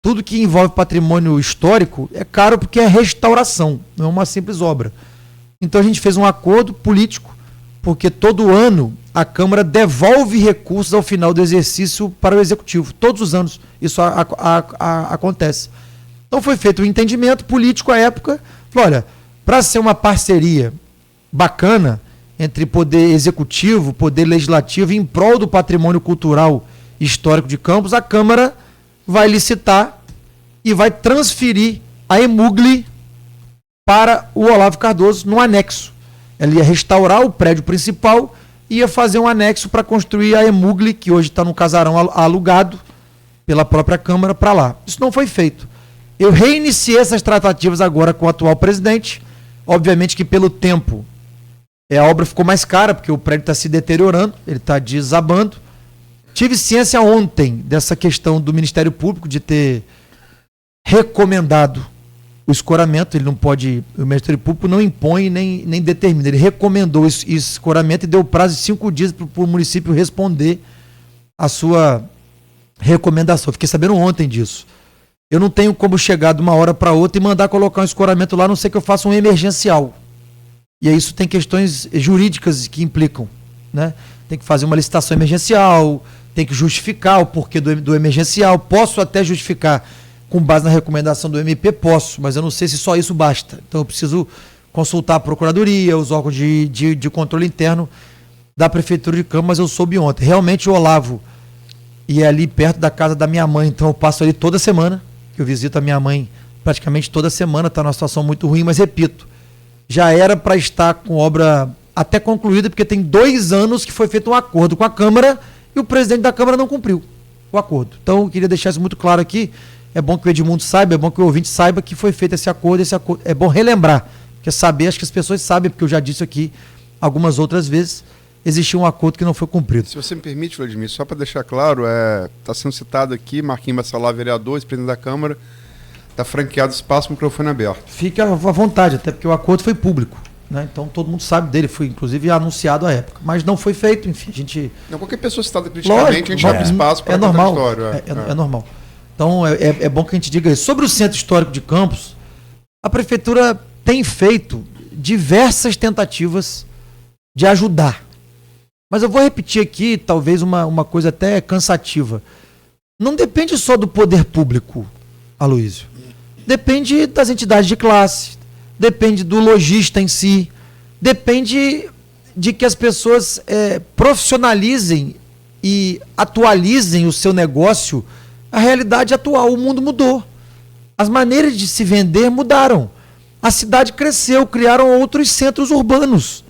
Tudo que envolve patrimônio histórico é caro porque é restauração, não é uma simples obra. Então a gente fez um acordo político, porque todo ano a Câmara devolve recursos ao final do exercício para o Executivo. Todos os anos isso acontece. Então foi feito um entendimento político à época. Olha, para ser uma parceria bacana entre poder executivo, poder legislativo, em prol do patrimônio cultural histórico de Campos, a Câmara vai licitar e vai transferir a EMUGLI para o Olavo Cardoso no anexo. Ela ia restaurar o prédio principal e ia fazer um anexo para construir a EMUGLI, que hoje está no casarão alugado pela própria Câmara, para lá. Isso não foi feito. Eu reiniciei essas tratativas agora com o atual presidente. Obviamente que pelo tempo a obra ficou mais cara, porque o prédio está se deteriorando, ele está desabando. Tive ciência ontem dessa questão do Ministério Público de ter recomendado o escoramento. Ele não pode, o Ministério Público não impõe nem determina, ele recomendou esse escoramento e deu prazo de 5 dias para o município responder a sua recomendação. Fiquei sabendo ontem disso. Eu não tenho como chegar de uma hora para outra e mandar colocar um escoramento lá, a não ser que eu faça um emergencial. E aí isso tem questões jurídicas que implicam, né? Tem que fazer uma licitação emergencial, tem que justificar o porquê do emergencial. Posso até justificar com base na recomendação do MP, posso, mas eu não sei se só isso basta. Então eu preciso consultar a Procuradoria, os órgãos de controle interno da Prefeitura de Campos, mas eu soube ontem. Realmente o Olavo ia ali perto da casa da minha mãe, então eu passo ali toda semana, que eu visito a minha mãe praticamente toda semana, está numa situação muito ruim, mas repito, já era para estar com obra até concluída, porque tem 2 anos que foi feito um acordo com a Câmara e o presidente da Câmara não cumpriu o acordo. Então eu queria deixar isso muito claro aqui. É bom que o Edmundo saiba, é bom que o ouvinte saiba que foi feito esse acordo é bom relembrar, porque saber, acho que as pessoas sabem, porque eu já disse aqui algumas outras vezes, existiu um acordo que não foi cumprido. Se você me permite, Vladimir, só para deixar claro, está sendo citado aqui, Marquinhos Bassalá, vereador, presidente da Câmara, está franqueado espaço, microfone aberto. Fique à vontade, até porque o acordo foi público, né? Então todo mundo sabe dele, foi inclusive anunciado à época, mas não foi feito, enfim, a gente... Não, qualquer pessoa citada criticamente, lógico, a gente abre espaço para contar a história. É normal. Então é bom que a gente diga isso. Sobre o Centro Histórico de Campos, a Prefeitura tem feito diversas tentativas de ajudar. Mas eu vou repetir aqui, talvez uma coisa até cansativa. Não depende só do poder público, Aloysio. Depende das entidades de classe, depende do lojista em si, depende de que as pessoas profissionalizem e atualizem o seu negócio à realidade atual. O mundo mudou. As maneiras de se vender mudaram. A cidade cresceu, criaram outros centros urbanos.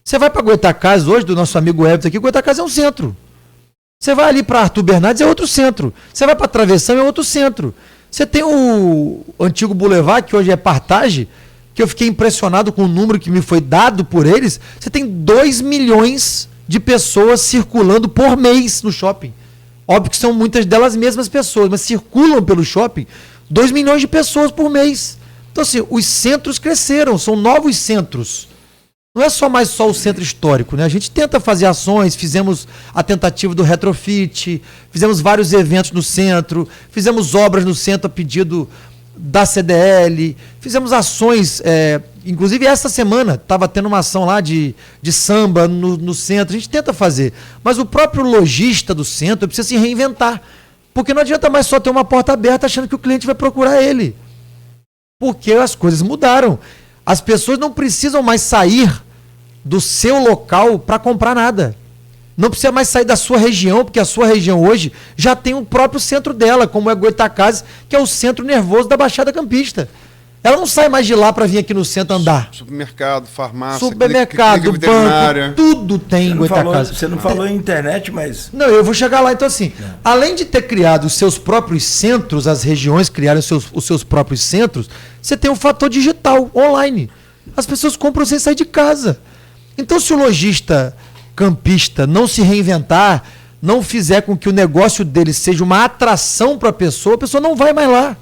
Você vai para Goitacazes hoje, do nosso amigo Everton aqui, Goitacazes é um centro. Você vai ali para Arthur Bernardes, é outro centro. Você vai para Travessão, é outro centro. Você tem o antigo Boulevard, que hoje é Partage, que eu fiquei impressionado com o número que me foi dado por eles. Você tem 2 milhões de pessoas circulando por mês no shopping. Óbvio que são muitas delas mesmas pessoas, mas circulam pelo shopping 2 milhões de pessoas por mês. Então, assim, os centros cresceram, são novos centros. Não é só o centro histórico, né? A gente tenta fazer ações, fizemos a tentativa do retrofit, fizemos vários eventos no centro, fizemos obras no centro a pedido da CDL, fizemos ações, inclusive essa semana estava tendo uma ação lá de samba no centro, a gente tenta fazer. Mas o próprio lojista do centro precisa se reinventar, porque não adianta mais só ter uma porta aberta achando que o cliente vai procurar ele. Porque as coisas mudaram. As pessoas não precisam mais sair do seu local para comprar nada. Não precisa mais sair da sua região, porque a sua região hoje já tem um próprio centro dela, como é Goitacazes, que é o centro nervoso da Baixada Campista. Ela não sai mais de lá para vir aqui no centro andar. Supermercado, farmácia, supermercado, banco, tudo tem em Goitacazes. Você não falou em internet, mas... Não, eu vou chegar lá. Então, assim, além de ter criado os seus próprios centros, as regiões criaram os seus próprios centros, você tem um fator digital, online. As pessoas compram sem sair de casa. Então, se o lojista campista não se reinventar, não fizer com que o negócio dele seja uma atração para a pessoa não vai mais lá.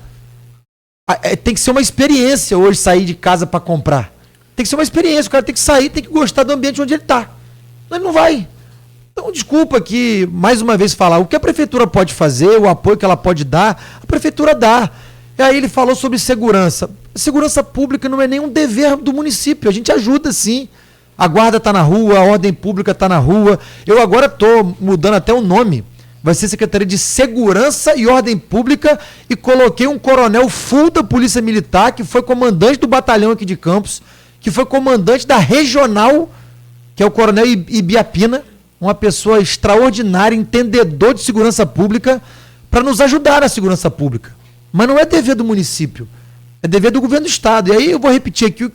Tem que ser uma experiência hoje sair de casa para comprar. Tem que ser uma experiência, o cara tem que sair, tem que gostar do ambiente onde ele está. Ele não vai. Então, desculpa aqui, mais uma vez falar, o que a prefeitura pode fazer, o apoio que ela pode dar, a prefeitura dá. E aí ele falou sobre segurança. Segurança pública não é nenhum dever do município, a gente ajuda sim. A guarda está na rua, a ordem pública está na rua. Eu agora estou mudando até o nome. Vai ser Secretaria de Segurança e Ordem Pública e coloquei um coronel full da Polícia Militar, que foi comandante do batalhão aqui de Campos, que foi comandante da regional, que é o coronel Ibiapina, uma pessoa extraordinária, entendedor de segurança pública, para nos ajudar na segurança pública. Mas não é dever do município, é dever do governo do estado. E aí eu vou repetir aqui,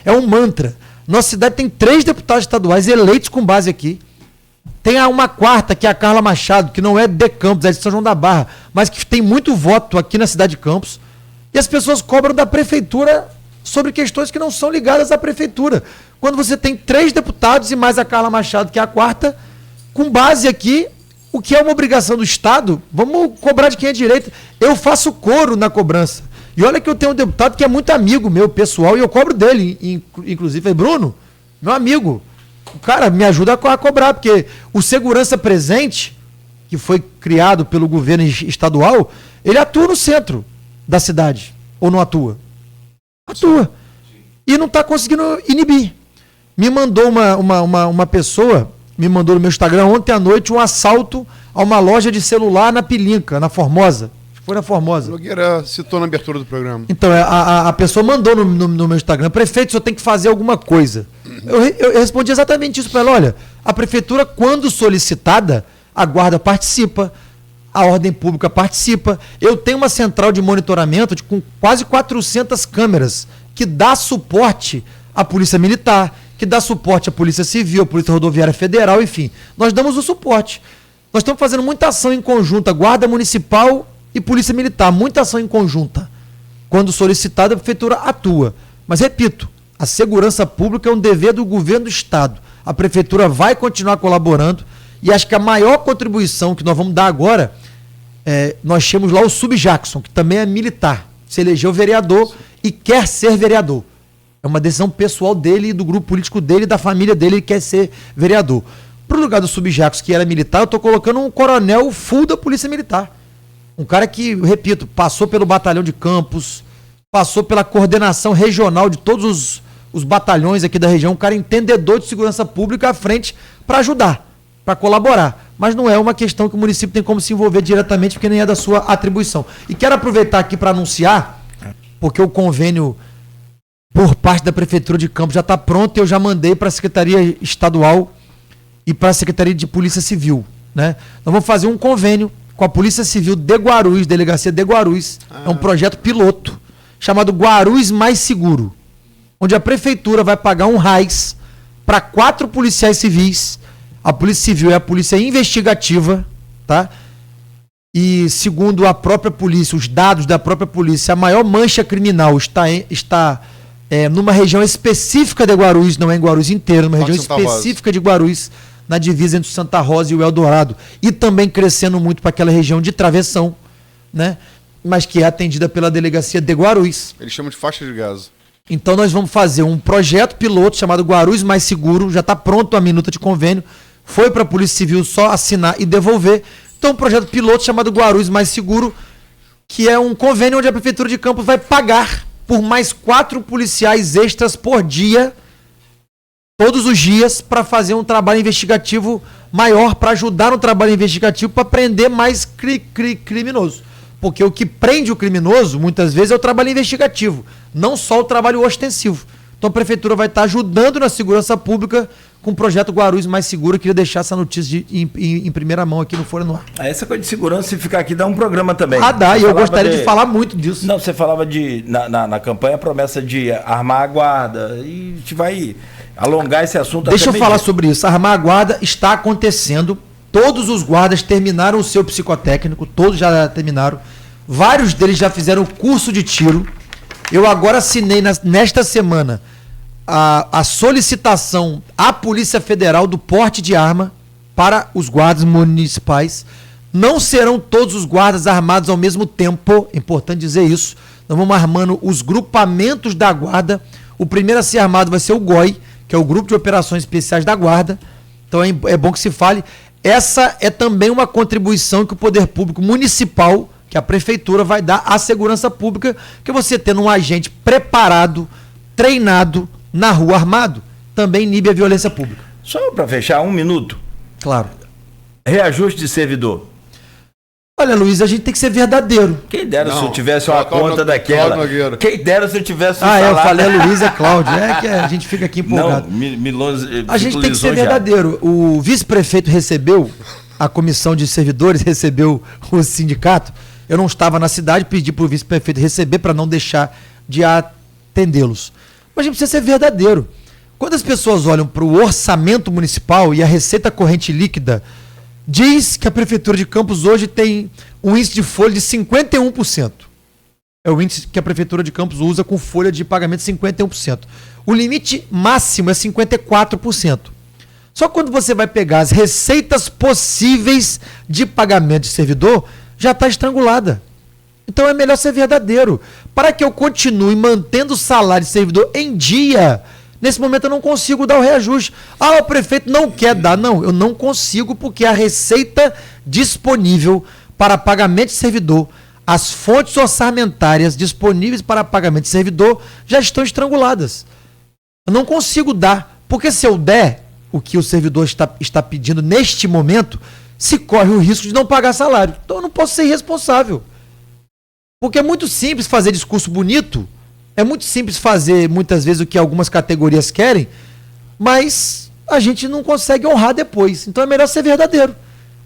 é um mantra. Nossa cidade tem 3 deputados estaduais eleitos com base aqui. Tem uma quarta, que é a Carla Machado, que não é de Campos, é de São João da Barra, mas que tem muito voto aqui na cidade de Campos. E as pessoas cobram da prefeitura sobre questões que não são ligadas à prefeitura. Quando você tem 3 deputados e mais a Carla Machado, que é a quarta, com base aqui, o que é uma obrigação do Estado, vamos cobrar de quem é direito. Eu faço coro na cobrança. E olha que eu tenho um deputado que é muito amigo meu, pessoal, e eu cobro dele, inclusive, é Bruno, meu amigo. O cara me ajuda a cobrar, porque o segurança presente, que foi criado pelo governo estadual, ele atua no centro da cidade. Ou não atua? Atua. E não está conseguindo inibir. Me mandou uma pessoa, me mandou no meu Instagram ontem à noite um assalto a uma loja de celular na Pilinca, na Formosa. Foi na Formosa. Nogueira citou na abertura do programa. Então, a pessoa mandou no meu Instagram: prefeito, o senhor tem que fazer alguma coisa. Eu respondi exatamente isso para ela: olha, a prefeitura, quando solicitada, a guarda participa, a ordem pública participa. Eu tenho uma central de monitoramento com quase 400 câmeras que dá suporte à Polícia Militar, que dá suporte à Polícia Civil, à Polícia Rodoviária Federal, enfim. Nós damos o suporte. Nós estamos fazendo muita ação em conjunta, Guarda Municipal e Polícia Militar, muita ação em conjunta. Quando solicitada, a prefeitura atua. Mas, repito, a segurança pública é um dever do governo do Estado. A prefeitura vai continuar colaborando e acho que a maior contribuição que nós vamos dar agora, nós temos lá o Subjackson, que também é militar, se elegeu vereador e quer ser vereador. É uma decisão pessoal dele, do grupo político dele, da família dele, ele quer ser vereador. Para o lugar do Subjackson, que era militar, eu estou colocando um coronel full da Polícia Militar. Um cara que, repito, passou pelo batalhão de Campos, passou pela coordenação regional de todos os batalhões aqui da região, um cara entendedor de segurança pública à frente para ajudar, para colaborar. Mas não é uma questão que o município tem como se envolver diretamente, porque nem é da sua atribuição. E quero aproveitar aqui para anunciar, porque o convênio por parte da Prefeitura de Campos já está pronto e eu já mandei para a Secretaria Estadual e para a Secretaria de Polícia Civil, né? Nós vamos fazer um convênio com a Polícia Civil de Guarulhos, Delegacia de Guarulhos. É um projeto piloto chamado Guarulhos Mais Seguro, onde a Prefeitura vai pagar R$1 para 4 policiais civis. A Polícia Civil é a polícia investigativa, tá? E segundo a própria polícia, os dados da própria polícia, a maior mancha criminal está numa região específica de Guarulhos, não é em Guarulhos inteiro, numa região específica de Guarulhos, na divisa entre Santa Rosa e o Eldorado, e também crescendo muito para aquela região de Travessão, né? Mas que é atendida pela Delegacia de Guarulhos. Eles chamam de faixa de gás. Então nós vamos fazer um projeto piloto chamado Guarulhos Mais Seguro, já está pronto a minuta de convênio, foi para a Polícia Civil só assinar e devolver. Então um projeto piloto chamado Guarulhos Mais Seguro, que é um convênio onde a Prefeitura de Campos vai pagar por mais 4 policiais extras por dia, todos os dias, para fazer um trabalho investigativo maior, para ajudar no trabalho investigativo, para prender mais criminoso. Porque o que prende o criminoso, muitas vezes, é o trabalho investigativo, não só o trabalho ostensivo. Então a Prefeitura vai estar ajudando na segurança pública com o projeto Guarulhos Mais Seguro. Eu queria deixar essa notícia em primeira mão aqui no Folha no Ar. Essa coisa de segurança, se ficar aqui, dá um programa também. Dá, e eu gostaria de falar muito disso. Não, você falava na campanha a promessa de armar a guarda, e a gente vai alongar esse assunto. Deixa eu falar sobre isso. Armar a guarda está acontecendo. Todos os guardas terminaram o seu psicotécnico, todos já terminaram. Vários deles já fizeram o curso de tiro. Eu agora assinei nesta semana a solicitação à Polícia Federal do porte de arma para os guardas municipais. Não serão todos os guardas armados ao mesmo tempo, é importante dizer isso. Nós vamos armando os grupamentos da guarda. O primeiro a ser armado vai ser o GOI, que é o Grupo de Operações Especiais da Guarda. Então é bom que se fale. Essa é também uma contribuição que o poder público municipal, que a prefeitura vai dar à segurança pública, que você tendo um agente preparado, treinado, na rua armado, também inibe a violência pública. Só para fechar, 1 minuto. Claro. Reajuste de servidor. Olha, Luiz, a gente tem que ser verdadeiro. Quem dera se eu tivesse uma conta daquela. Quem dera se eu tivesse um salário. Eu falei Luiz, é Cláudio. É que a gente fica aqui empolgado. A gente tem que ser verdadeiro. O vice-prefeito recebeu, a comissão de servidores recebeu o sindicato. Eu não estava na cidade, pedi para o vice-prefeito receber para não deixar de atendê-los. Mas a gente precisa ser verdadeiro. Quando as pessoas olham para o orçamento municipal e a receita corrente líquida, diz que a Prefeitura de Campos hoje tem um índice de folha de 51%. É o índice que a Prefeitura de Campos usa com folha de pagamento de 51%. O limite máximo é 54%. Só que quando você vai pegar as receitas possíveis de pagamento de servidor, já está estrangulada. Então é melhor ser verdadeiro. Para que eu continue mantendo o salário de servidor em dia, nesse momento eu não consigo dar o reajuste. O prefeito não quer dar. Não, eu não consigo porque a receita disponível para pagamento de servidor, as fontes orçamentárias disponíveis para pagamento de servidor já estão estranguladas. Eu não consigo dar, porque se eu der o que o servidor está pedindo neste momento, se corre o risco de não pagar salário. Então eu não posso ser irresponsável. Porque é muito simples fazer discurso bonito, é muito simples fazer muitas vezes o que algumas categorias querem, mas a gente não consegue honrar depois. Então é melhor ser verdadeiro.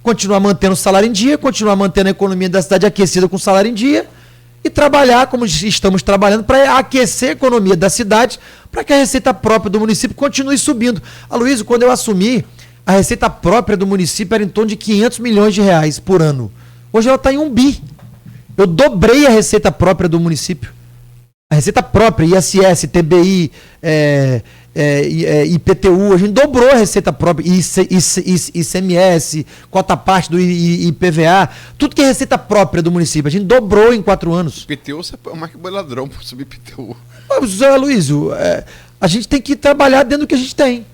Continuar mantendo o salário em dia, continuar mantendo a economia da cidade aquecida com o salário em dia e trabalhar como estamos trabalhando para aquecer a economia da cidade, para que a receita própria do município continue subindo. Aloysio, quando eu assumi, a receita própria do município era em torno de 500 milhões de reais por ano. Hoje ela está em 1 bi. Eu dobrei a receita própria do município. A receita própria, ISS, TBI, IPTU, a gente dobrou a receita própria, ICMS, cota parte do IPVA, tudo que é receita própria do município, a gente dobrou em 4 anos. IPTU, você é mais que boi ladrão para subir IPTU. Zé Aloysio, a gente tem que trabalhar dentro do que a gente tem.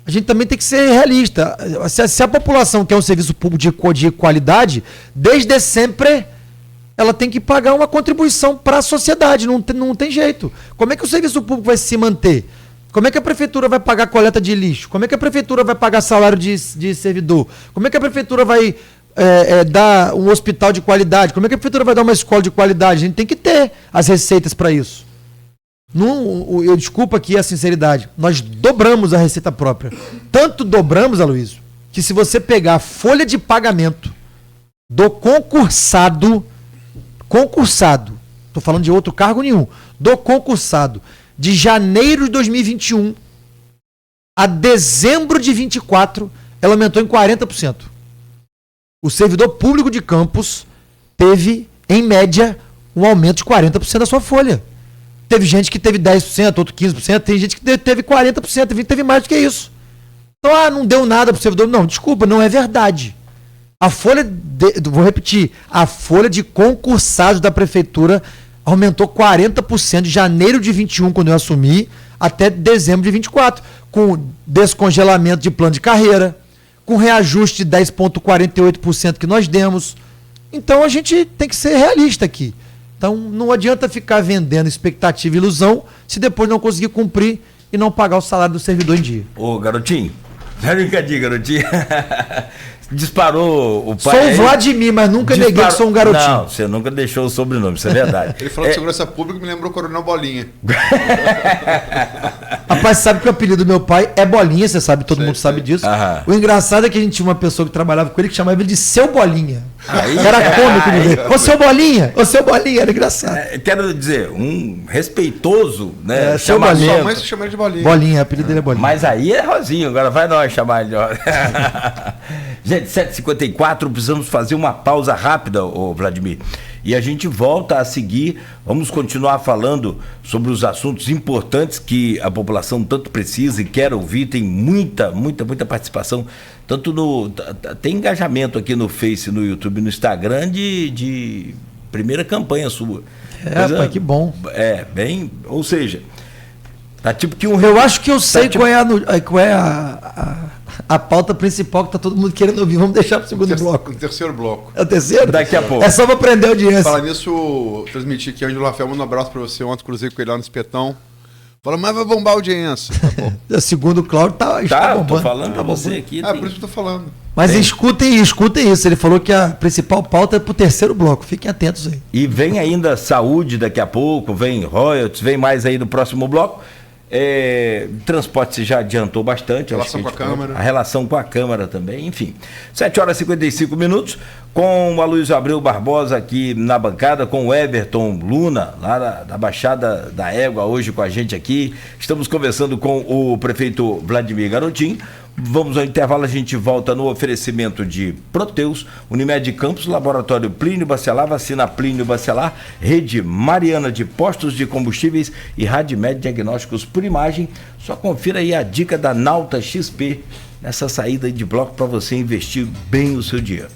A gente também tem que ser realista. Se a população quer um serviço público de qualidade, desde sempre ela tem que pagar uma contribuição para a sociedade, não tem jeito. Como é que o serviço público vai se manter? Como é que a prefeitura vai pagar coleta de lixo? Como é que a prefeitura vai pagar salário de servidor? Como é que a prefeitura vai dar um hospital de qualidade? Como é que a prefeitura vai dar uma escola de qualidade? A gente tem que ter as receitas para isso. Eu desculpa aqui a sinceridade, nós dobramos a receita própria. Tanto dobramos, Aloysio, que se você pegar a folha de pagamento do concursado, estou falando de outro cargo nenhum, do concursado, de janeiro de 2021 a dezembro de 24, ela aumentou em 40%. O servidor público de Campos teve, em média, um aumento de 40% da sua folha. Teve gente que teve 10%, outro 15%, tem gente que teve 40%, tem gente que teve mais do que isso. Então, não deu nada para o servidor. Não, desculpa, não é verdade. A folha, vou repetir, a folha de concursados da prefeitura aumentou 40% de janeiro de 21, quando eu assumi, até dezembro de 24, com descongelamento de plano de carreira, com reajuste de 10,48% que nós demos. Então, a gente tem que ser realista aqui. Então, não adianta ficar vendendo expectativa e ilusão se depois não conseguir cumprir e não pagar o salário do servidor em dia. Ô, garotinho, brincadinha, garotinho. Disparou o pai. Sou o Vladimir, mas nunca neguei que sou um garotinho. Não, você nunca deixou o sobrenome, isso é verdade. Ele falou de segurança pública, me lembrou Coronel Bolinha. Rapaz, sabe que o apelido do meu pai é Bolinha, você sabe, todo mundo sabe disso. Aham. O engraçado é que a gente tinha uma pessoa que trabalhava com ele que chamava ele de Seu Bolinha. Aí, era cômico de ver. Ô Seu Bolinha, era engraçado. Quero dizer, um respeitoso, né? Seu Bolinha. Sua mãe se chama ele de Bolinha. Bolinha, o apelido dele é Bolinha. Mas aí é Rosinho, agora vai nós chamar ele. Gente, 7h54, precisamos fazer uma pausa rápida, ô Vladimir. E a gente volta a seguir, vamos continuar falando sobre os assuntos importantes que a população tanto precisa e quer ouvir. Tem muita participação, tanto tem engajamento aqui no Face, no YouTube, no Instagram de primeira campanha sua. Pai, que bom. Ou seja, tá tipo que eu acho que eu sei qual é a pauta principal que tá todo mundo querendo ouvir. Vamos deixar para o segundo bloco. O terceiro bloco. É o terceiro? Daqui a pouco. É só para prender a audiência. Falar nisso, transmiti aqui, Ângelo Rafael, manda um abraço para você. Ontem cruzei com ele lá no Espetão. Fala, mas vai bombar a audiência. Tá bom. Segundo o Cláudio, está bombando. Tô falando para você aqui. Por isso que eu tô falando. Mas escutem isso. Ele falou que a principal pauta é pro terceiro bloco. Fiquem atentos aí. E vem ainda saúde daqui a pouco, vem royalties, vem mais aí no próximo bloco. Transporte se já adiantou bastante. Relação com a Câmara. A relação com a Câmara também, enfim. 7h55, com o Aloysio Abreu Barbosa aqui na bancada, com o Everton Luna, lá da Baixada da Égua, hoje com a gente aqui. Estamos conversando com o prefeito Vladimir Garotinho. Vamos ao intervalo, a gente volta no oferecimento de Proteus, Unimed Campos, Laboratório Plínio Bacelar, Vacina Plínio Bacelar, Rede Mariana de Postos de Combustíveis e Radmed Diagnósticos por Imagem. Só confira aí a dica da Nauta XP nessa saída de bloco para você investir bem o seu dia.